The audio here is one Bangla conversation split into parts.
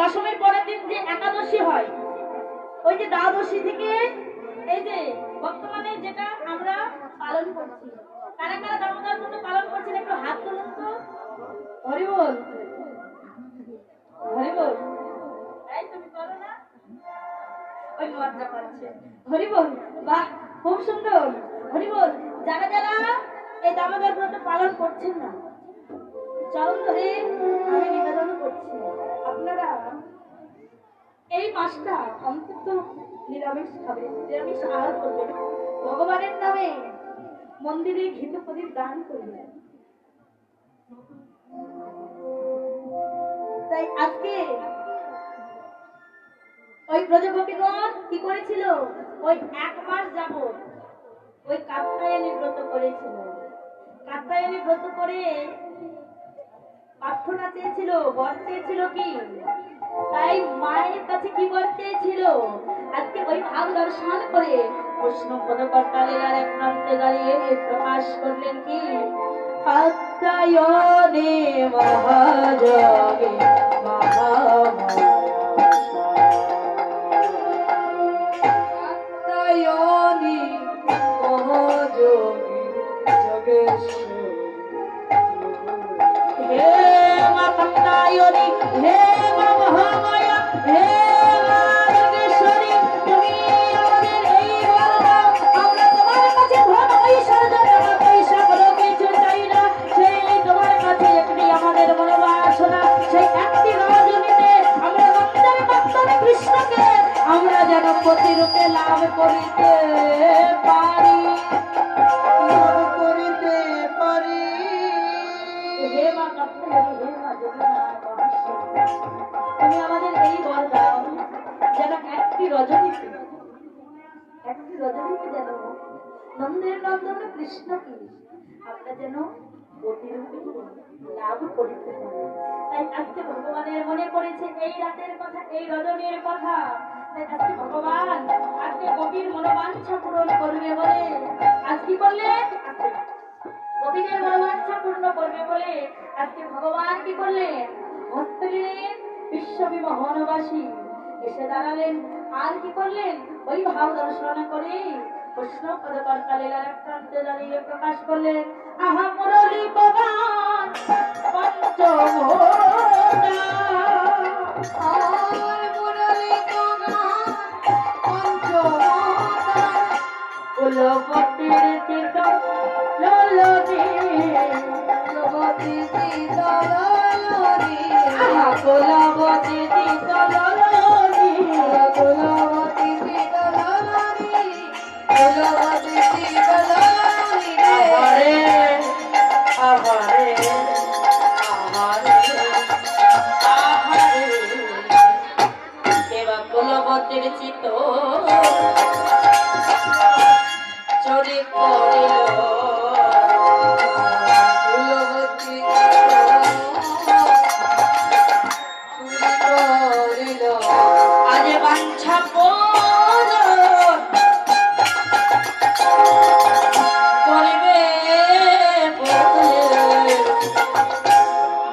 দশমীর পরের দিন যে একাদশী হয়, ওই যে দ্বাদশী থেকে এই যে বর্তমানে যেটা আমরা পালন করছি, কারা কারা দামোদর ব্রত পালন করছেন একটু হাত তুলুন তো। হরি বল, হরি বল। এই তুমি করো না, ওই লজ্জা পাচ্ছে। হরি বল, বাহ খুব সুন্দর। হরি বল। যারা যারা এই দামোদর ব্রত পালন করছেন না, চরণ ধরে আমি নিবেদন করছি, আপনারা এই মাসটা অন্তত নিরামিষ খাবেন, নিরামিষ আহার করবেন, ভগবানের নামে মন্দিরে ঘৃত প্রদীপ দান করবেন। তাই আজকে ওই ব্রজগোপীগণ কি করেছিল, ওই 1 মাস যাবত ওই কাত্যায়নী ব্রত করেছিল। কাত্যায়নী ব্রত করে প্রার্থনা চেয়েছিল, বর চেয়েছিল কি, তাই মায়ের কাছে কি বর চেয়েছিল, আজকে ওই ভাব দর্শন করে কৃষ্ণ পদকর্তালের আর এক প্রান্তে দাঁড়িয়ে প্রকাশ করলেন কি, কাত্যায়নে মহাযোগে মহামায়া কাত্যায়নী মহাযোগী যোগেশ্বরী। হে মা কাত্যায়নী, হে মা মহামায়া, হে মা যোগেশ্বরী, তুমি আমাদের এই বলো, আমরা তোমার কাছে ধন ঐশ্বর্য টাকা পয়সা কোনো কিছু চাই না, সেই তোমার কাছে একটি আমাদের মনোবাসনা, সেই একটি রজনীতে আমরা নন্দের ভক্তন কৃষ্ণকে আমরা যেন প্রতিরূপে লাভ করিতে পারি, লাভ করিতে পারি। হে মা কাত্যায়নী, হে মা জগন্নাথ মহেশ্বরী, তুমি আমাদের এই বর দাও যেন একটি রজনীতে যেন নন্দের নন্দন কৃষ্ণকে আমরা যেন প্রতিরূপে লাভ করিতে পারি। তাই আজকে ভগবানের মনে পড়েছে এই রাতের কথা, এই রজনীর কথা। তাই আজকে ভগবান আজকে গোপীর মনোবাঞ্ছা পূরণ করবে বলে আজ কি করলেন, গোপীদের মনোবাঞ্ছা পূর্ণ করবে বলে আজকে ভগবান কি করলেন, হস্তিলেন বিশ্ববিমোহনবাসী এসে দাঁড়ালেন, আর কি করলেন, ওই ভাব দর্শন করে কৃষ্ণ পদকর্তা লীলার এক প্রান্তে দাঁড়িয়ে প্রকাশ করলেন, আহা মুরলী ভগবান পঞ্চমোদা, মুরলী ভগবান পঞ্চমোদা, কুলবতীর চিত ললনি, কুলবতী চিত ললনি, আহা কুলবতী চিত ললনি, কুলবতী চিত ললনি, কুলবতী চিত ললনি, আহারে আহারে আহারে আহারে, দেবা কুলবতীর চিত চুরি করিল, কুলবতী চুরি করিল, আজ বাঞ্ছা পূরণ করিবে বলে,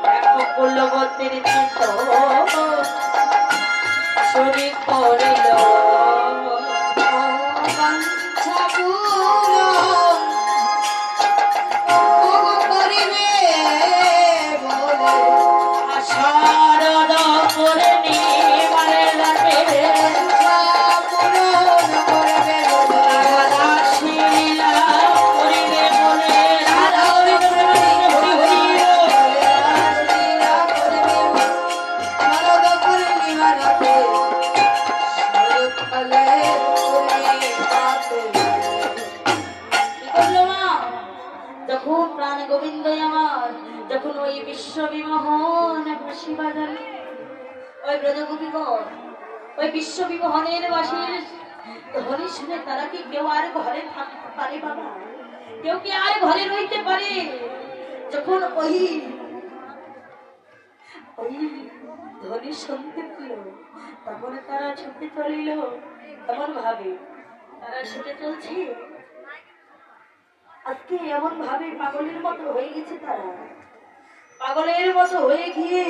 দেখো কুলবতীর চিত চুরি করিল, বাঞ্ছা পূরণ করিবে বলে, আষাঢ় পূর্ণিমার রাতে পূরণ করবে বলে, রাধা লীলা করিবে বলে, রাধা হরি হরি লীলা করিবে শারদ পূর্ণিমার রাতে, শরৎকালে যখন প্রাণ গোবিন্দ আমার যখন ওই বিশ্ববিমোহন বাঁশি বাজান, ওই ব্রজগোপীগণ ওই বিশ্ববিমোহনের বাঁশির ধ্বনি শুনে তারা কি কেউ আর ঘরে থাকতে পারে বাবা, কেউ কি আর ঘরে রইতে পারে, যখন ওই ওই ধ্বনি শুনতে পেল তখন তারা ছুটে চলিল, এমন ভাবে তারা ছুটে চলছে, আজকে এমন ভাবে পাগলের মতো হয়ে গেছে, তারা পাগলের মতো হয়ে গিয়ে